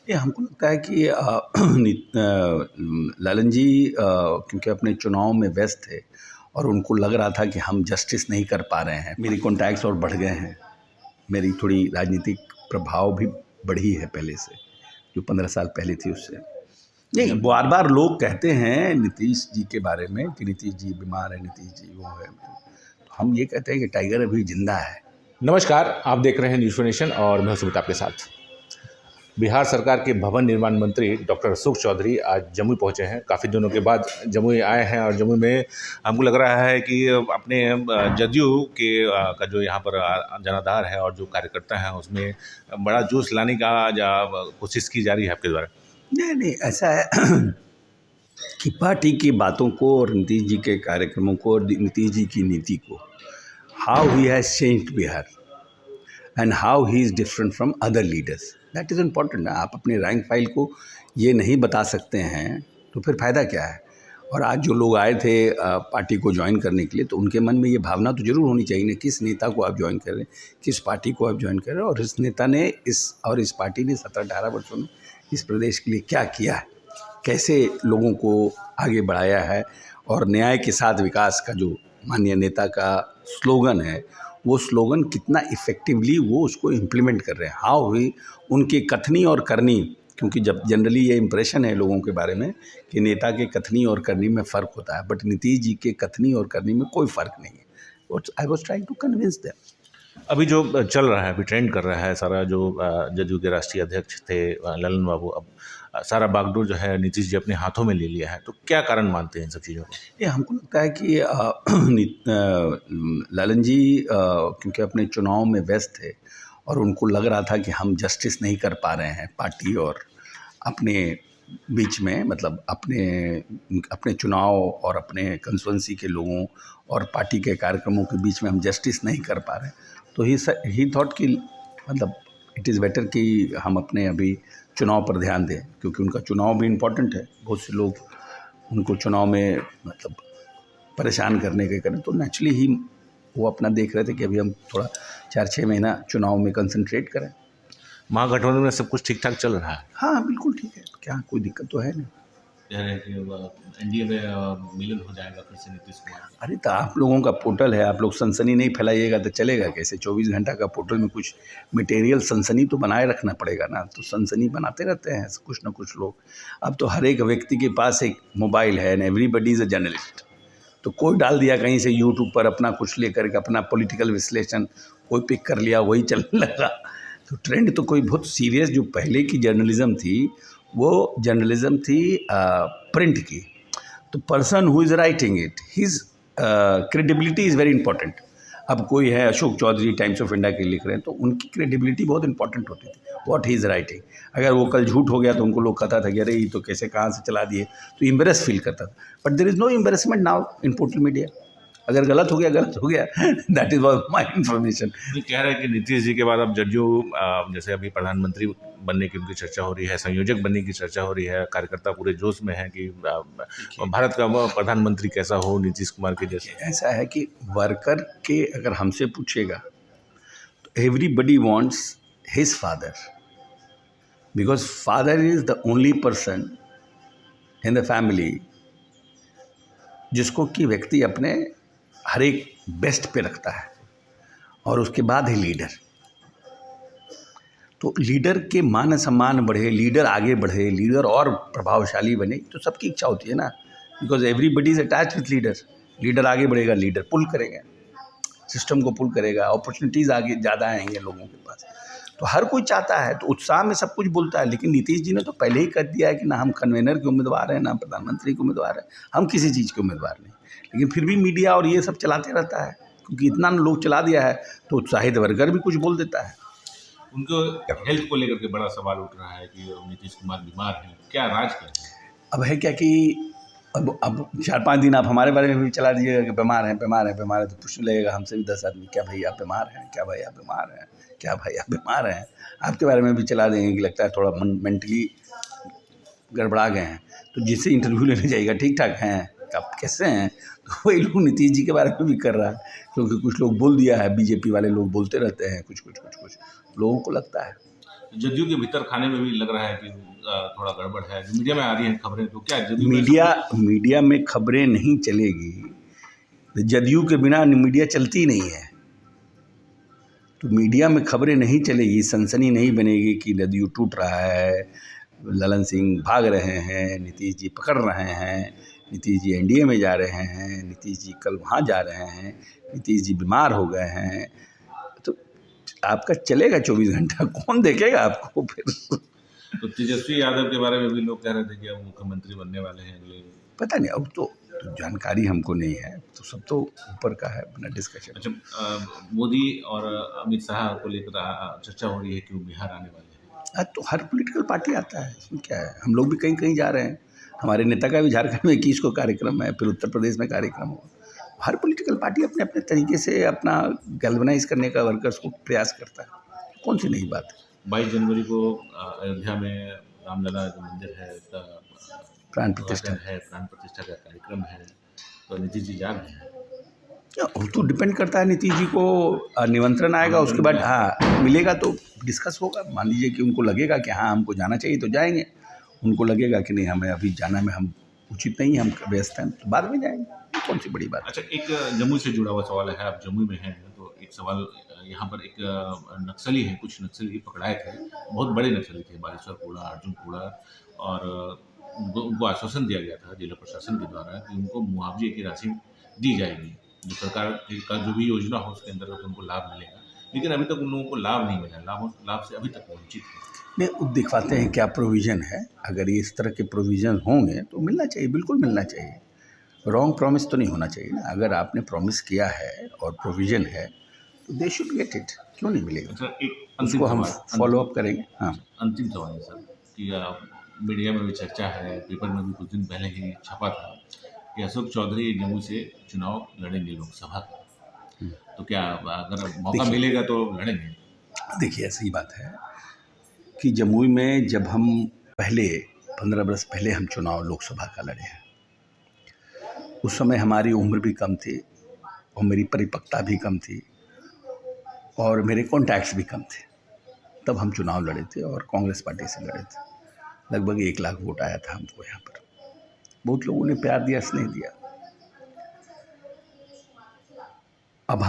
ये हमको लगता है कि लालन जी क्योंकि अपने चुनाव में व्यस्त थे और उनको लग रहा था कि हम जस्टिस नहीं कर पा रहे हैं। मेरी कॉन्टैक्ट्स और बढ़ गए हैं, मेरी थोड़ी राजनीतिक प्रभाव भी बढ़ी है पहले से, जो 15 साल पहले थी उससे। नहीं, बार बार लोग कहते हैं नीतीश जी के बारे में कि नीतीश जी बीमार है, नीतीश जी वो है, तो हम ये कहते हैं कि टाइगर अभी जिंदा है। नमस्कार, आप देख रहे हैं न्यूज़ नेशन और मैं सुमित आपके साथ। बिहार सरकार के भवन निर्माण मंत्री डॉक्टर अशोक चौधरी आज जमुई पहुंचे हैं। काफ़ी दिनों के बाद जमुई आए हैं और जमुई में हमको लग रहा है कि अपने जदयू के का जो यहाँ पर जनाधार है और जो कार्यकर्ता हैं उसमें बड़ा जोश लाने का कोशिश की जा रही है आपके द्वारा। नहीं, ऐसा है कि पार्टी की बातों को और नीतीश जी के कार्यक्रमों को और नीतीश जी की नीति को, how he has changed Bihar and how he is different from other leaders, that is important. आप अपने रैंक फाइल को ये नहीं बता सकते हैं तो फिर फ़ायदा क्या है। और आज जो लोग आए थे पार्टी को ज्वाइन करने के लिए, तो उनके मन में ये भावना तो ज़रूर होनी चाहिए ना, किस नेता को आप ज्वाइन कर रहे हैं, किस पार्टी को आप ज्वाइन कर रहे हैं, और इस नेता ने इस पार्टी ने 17-18 वर्षों में इस प्रदेश के लिए क्या किया है, कैसे लोगों को आगे बढ़ाया है। और न्याय के साथ विकास का जो माननीय नेता का स्लोगन है, वो स्लोगन कितना इफ़ेक्टिवली वो उसको इम्प्लीमेंट कर रहे हैं, हाउ ही उनकी कथनी और करनी। क्योंकि जब जनरली ये इम्प्रेशन है लोगों के बारे में कि नेता के कथनी और करनी में फ़र्क होता है, बट नीतीश जी के कथनी और करनी में कोई फ़र्क नहीं है। I was trying to convince them. अभी जो चल रहा है, अभी ट्रेंड कर रहा है सारा, जो जदयू के राष्ट्रीय अध्यक्ष थे ललन बाबू, अब सारा बागडोर जो है नीतीश जी अपने हाथों में ले लिया है, तो क्या कारण मानते हैं इन सब चीज़ों को? ये हमको लगता है कि ललन जी क्योंकि अपने चुनाव में व्यस्त थे और उनको लग रहा था कि हम जस्टिस नहीं कर पा रहे हैं पार्टी और अपने बीच में, मतलब अपने चुनाव और अपने कंस्टिट्यूंसी के लोगों और पार्टी के कार्यक्रमों के बीच में हम जस्टिस नहीं कर पा रहे हैं। तो ही थॉट कि मतलब इट इज़ बेटर कि हम अपने अभी चुनाव पर ध्यान दें, क्योंकि उनका चुनाव भी इम्पोर्टेंट है। बहुत से लोग उनको चुनाव में मतलब परेशान करने के करें, तो नेचुरली ही वो अपना देख रहे थे कि अभी हम थोड़ा 4-6 महीना चुनाव में कंसंट्रेट करें। महागठबंधन में सब कुछ ठीक ठाक चल रहा है? हाँ, बिल्कुल ठीक है, क्या कोई दिक्कत तो है नहीं। कह रहे हैं कि एनडीए में मिलन हो जाएगा फिर से नीतीश कुमार। अरे तो आप लोगों का पोर्टल है, आप लोग सनसनी नहीं फैलाइएगा तो चलेगा कैसे? 24 घंटा का पोर्टल में कुछ मटेरियल सनसनी तो बनाए रखना पड़ेगा ना, तो सनसनी बनाते रहते हैं कुछ ना कुछ लोग। अब तो हर एक व्यक्ति के पास एक मोबाइल है and everybody is a journalist, तो कोई डाल दिया कहीं से यूट्यूब पर अपना कुछ लेकर के, अपना पॉलिटिकल विश्लेषण कोई पिक कर लिया, वही चलने लगा। तो ट्रेंड तो कोई बहुत सीरियस, जो पहले की जर्नलिज्म थी वो जर्नलिज्म थी प्रिंट की। तो person who is writing it, his credibility is very important. अब कोई है Ashok Chaudhary Times of India के लिख रहे हैं, तो उनकी क्रेडिबिलिटी बहुत इंपॉर्टेंट होती थी, व्हाट ही इज़ राइटिंग। अगर वो कल झूठ हो गया तो उनको लोग कहता था कि अरे ये तो कैसे कहाँ से चला दिए, तो एम्बेरस फील करता था। But there is no embarrassment now in portal media. अगर गलत हो गया दैट इज़ माई इन्फॉर्मेशन। ये कह रहे हैं कि नीतीश जी के बाद अब जदयू जैसे अभी प्रधानमंत्री बनने की उनकी चर्चा हो रही है, संयोजक बनने की चर्चा हो रही है, कार्यकर्ता पूरे जोश में है कि भारत का प्रधानमंत्री कैसा हो, नीतीश कुमार के जैसे। ऐसा है कि वर्कर के अगर हमसे पूछेगा तो everybody wants his father, because father is the only person in the family जिसको कि व्यक्ति अपने हर एक बेस्ट पे रखता है, और उसके बाद ही लीडर। तो लीडर के मान सम्मान बढ़े, लीडर आगे बढ़े, लीडर और प्रभावशाली बने, तो सबकी इच्छा होती है ना, because everybody is attach with leader. Leader आगे बढ़ेगा, लीडर पुल करेगा, सिस्टम को पुल करेगा, अपॉर्चुनिटीज़ आगे ज़्यादा आएंगे लोगों के पास। तो हर कोई चाहता है, तो उत्साह में सब कुछ बोलता है। लेकिन नीतीश जी ने तो पहले ही कर दिया है कि ना हम कन्वेनर के उम्मीदवार हैं, ना प्रधानमंत्री के उम्मीदवार हैं, हम किसी चीज़ के उम्मीदवार नहीं। लेकिन फिर भी मीडिया और ये सब चलाते रहता है, क्योंकि इतना लोग चला दिया है तो उत्साहित वर्कर भी कुछ बोल देता है। उनको हेल्थ को लेकर के बड़ा सवाल उठ रहा है कि नीतीश कुमार बीमार हैं, क्या राज क्या है? अब है क्या कि अब 4-5 दिन आप हमारे बारे में भी चला दीजिएगा कि बीमार हैं, तो पूछने लगेगा हमसे भी 10 आदमी, क्या भाई आप बीमार हैं, क्या भाई आप बीमार हैं, क्या भाई आप बीमार हैं। आपके बारे में भी चला देंगे कि लगता है थोड़ा मेंटली गड़बड़ा गए हैं। तो जिससे इंटरव्यू लेने जाएगा ठीक ठाक हैं, आप कैसे हैं, तो वही लोग नीतीश जी के बारे में भी कर रहा है, क्योंकि कुछ लोग बोल दिया है, बीजेपी वाले लोग बोलते रहते हैं कुछ लोगों को लगता है। जदयू के भीतर खाने में भी लग रहा है कि थोड़ा गड़बड़ है, जो मीडिया में आ रही हैं खबरें, तो क्या जदयू में मीडिया में खबरें नहीं चलेगी, जदयू के बिना मीडिया चलती नहीं है। तो मीडिया में खबरें नहीं चलेगी, सनसनी नहीं बनेगी कि जदयू टूट रहा है, ललन सिंह भाग रहे हैं, नीतीश जी पकड़ रहे हैं, नीतीश जी एनडीए में जा रहे हैं, नीतीश जी कल वहाँ जा रहे हैं, नीतीश जी बीमार हो गए हैं, तो आपका चलेगा 24 घंटा, कौन देखेगा आपको फिर? तो तेजस्वी यादव के बारे में भी लोग कह रहे थे कि अब मुख्यमंत्री बनने वाले हैं अगले। पता नहीं, अब तो जानकारी हमको नहीं है, तो सब तो ऊपर का है अपना डिस्कशन। अच्छा, मोदी और अमित शाह को लेकर चर्चा हो रही है कि वो बिहार आने वाले हैं। तो हर पॉलिटिकल पार्टी आता है, इसमें क्या है? हम लोग भी कहीं कहीं जा रहे हैं, हमारे नेता का भी झारखंड में 21 को कार्यक्रम है, फिर उत्तर प्रदेश में कार्यक्रम होगा। हर पॉलिटिकल पार्टी अपने अपने तरीके से अपना गैल्वनाइज करने का वर्कर्स को प्रयास करता है, कौन सी नई बात है। 22 जनवरी को अयोध्या में रामलला जो मंदिर है प्राण प्रतिष्ठा प्राण प्रतिष्ठा का कार्यक्रम है, तो नीतीश जी जा रहे हैं। वो तो डिपेंड करता है, नीतीश जी को निमंत्रण आएगा, उसके बाद हाँ मिलेगा तो डिस्कस होगा। मान लीजिए कि उनको लगेगा कि हाँ हमको जाना चाहिए तो जाएंगे, उनको लगेगा कि नहीं हमें अभी जाना में हम उचित नहीं, हम व्यस्त हैं, तो बाद में जाएंगे, कौन सी बड़ी बात। अच्छा, एक जमुई से जुड़ा हुआ सवाल है, आप जमुई में हैं तो एक सवाल यहाँ पर, एक नक्सली है, कुछ नक्सली पकड़ाए थे, बहुत बड़े नक्सली थे, बालेश्वर कोड़ा, अर्जुन कोड़ा, और उनको आश्वासन दिया गया था जिला प्रशासन के द्वारा कि उनको मुआवजे की राशि दी जाएगी, जो सरकार का जो भी योजना हो उसके अंतर्गत उनको लाभ मिलेगा, लेकिन अभी तक उन लोगों को लाभ नहीं मिला, लाभ से अभी तक वंचित है। नहीं, दिखवाते हैं क्या प्रोविज़न है, अगर ये इस तरह के प्रोविज़न होंगे तो मिलना चाहिए, बिल्कुल मिलना चाहिए। रॉन्ग प्रॉमिस तो नहीं होना चाहिए ना, अगर आपने प्रॉमिस किया है और प्रोविज़न है तो दे शुड गेट इट, क्यों नहीं मिलेगा? सर, एक उसको हम फॉलो अप करेंगे। हाँ, अंतिम सवाल है सर, कि मीडिया में भी चर्चा है, पेपर में भी कुछ दिन पहले ही छपा था कि अशोक चौधरी जमुई से चुनाव लड़ेंगे लोकसभा का, तो क्या अगर मौका मिलेगा तो लड़ेंगे? देखिए, ऐसी बात है कि जमुई में जब हम पहले 15 बरस पहले हम चुनाव लोकसभा का लड़े हैं, उस समय हमारी उम्र भी कम थी और मेरी परिपक्वता भी कम थी और मेरे कॉन्टैक्ट्स भी कम थे। तब हम चुनाव लड़े थे और कांग्रेस पार्टी से लड़े थे। लगभग 1 लाख वोट आया था हमको यहाँ पर, बहुत लोगों ने प्यार दिया, स्नेह दिया। अब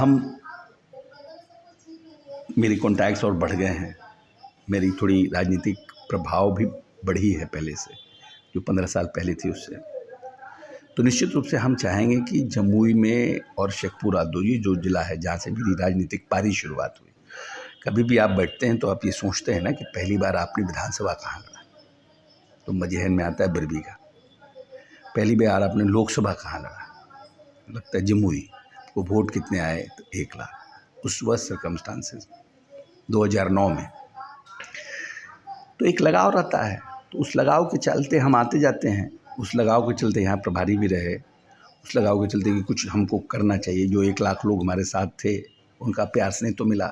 मेरी कॉन्टैक्ट्स और बढ़ गए हैं, मेरी थोड़ी राजनीतिक प्रभाव भी बढ़ी है पहले से, जो 15 साल पहले थी उससे। तो निश्चित रूप से हम चाहेंगे कि जमुई में और शेखपुरा, दो ये जो ज़िला है जहाँ से मेरी राजनीतिक पारी शुरुआत हुई, कभी भी आप बैठते हैं तो आप ये सोचते हैं ना कि पहली बार आपने विधानसभा कहाँ लड़ा, तो मजेहन में आता है बरबीघा। पहली बार आपने लोकसभा कहाँ लड़ा, लगता है जमुई। वो वोट कितने आए, तो 1 लाख। उस वक्त सर्कमस्टांसेस 2009 में, तो एक लगाव रहता है, तो उस लगाव के चलते हम आते जाते हैं। उस लगाव के चलते यहाँ प्रभारी भी रहे, उस लगाव के चलते कि कुछ हमको करना चाहिए। जो 1 लाख लोग हमारे साथ थे, उनका प्यार स्नेह तो मिला,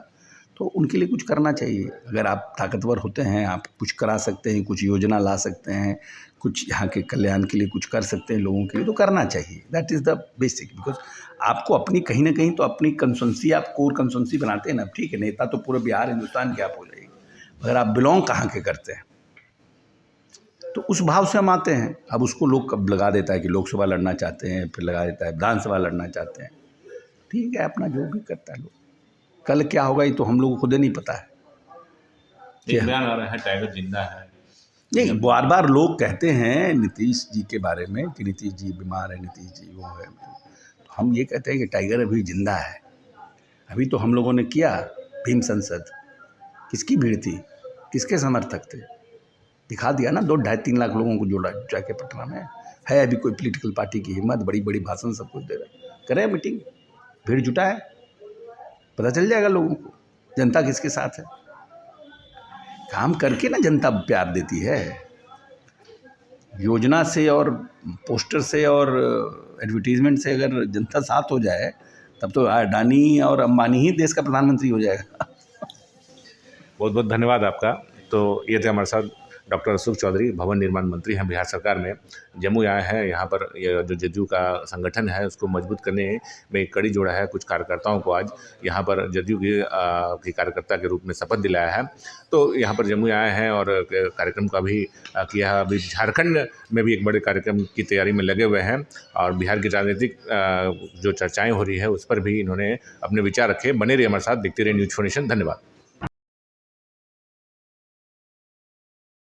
तो उनके लिए कुछ करना चाहिए। अगर आप ताकतवर होते हैं, आप कुछ करा सकते हैं, कुछ योजना ला सकते हैं, कुछ यहाँ के कल्याण के लिए कुछ कर सकते हैं लोगों के लिए, तो करना चाहिए। That is the basic, because आपको अपनी कहीं ना कहीं तो अपनी कंस्टिट्यूंसी, आप कोर कंस्टिट्यूंसी बनाते हैं ना। ठीक है, नेता तो पूरे बिहार हिंदुस्तान की आप हो जाएगी, अगर आप बिलोंग कहाँ के करते हैं, तो उस भाव से हम आते हैं। अब उसको लोग कब लगा देता है कि लोकसभा लड़ना चाहते हैं, फिर लगा देता है विधानसभा लड़ना चाहते हैं। ठीक है, अपना जो भी करता है लोग, कल क्या होगा ये तो हम लोगों को खुद नहीं पता है। एक बयान आ रहा है टाइगर जिंदा है। नहीं, बार बार लोग कहते हैं नीतीश जी के बारे में कि नीतीश जी बीमार है, नीतीश जी वो है, तो हम ये कहते हैं कि टाइगर अभी जिंदा है। अभी तो हम लोगों ने किया भीम संसद, किसकी भीड़ थी, किसके समर्थक थे, दिखा दिया ना। 2-2.5-3 लाख लोगों को जोड़ा जाके पटना में है। अभी कोई पॉलिटिकल पार्टी की हिम्मत, बड़ी बड़ी भाषण सब कुछ दे रहा है, करे मीटिंग, भीड़ जुटा है, पता चल जाएगा लोगों को जनता किसके साथ है। काम करके ना जनता प्यार देती है, योजना से और पोस्टर से और एडवर्टीजमेंट से अगर जनता साथ हो जाए, तब तो अडानी और अंबानी ही देश का प्रधानमंत्री हो जाएगा। बहुत बहुत धन्यवाद आपका। तो ये थे हमारे साथ डॉक्टर अशोक चौधरी भवन निर्माण मंत्री हैं बिहार सरकार में, जमुई आए हैं। यहाँ पर ये जो जदयू का संगठन है उसको मजबूत करने में कड़ी जोड़ा है। कुछ कार्यकर्ताओं को आज यहाँ पर जदयू की कार्यकर्ता के रूप में शपथ दिलाया है। तो यहाँ पर जमुई आए हैं और कार्यक्रम का भी किया। अभी झारखंड में भी एक बड़े कार्यक्रम की तैयारी में लगे हुए हैं और बिहार की राजनीतिक जो चर्चाएं हो रही है उस पर भी इन्होंने अपने विचार रखे। बने रहिए हमारे साथ, देखते रहिए न्यूज़ 24 नेशन। धन्यवाद।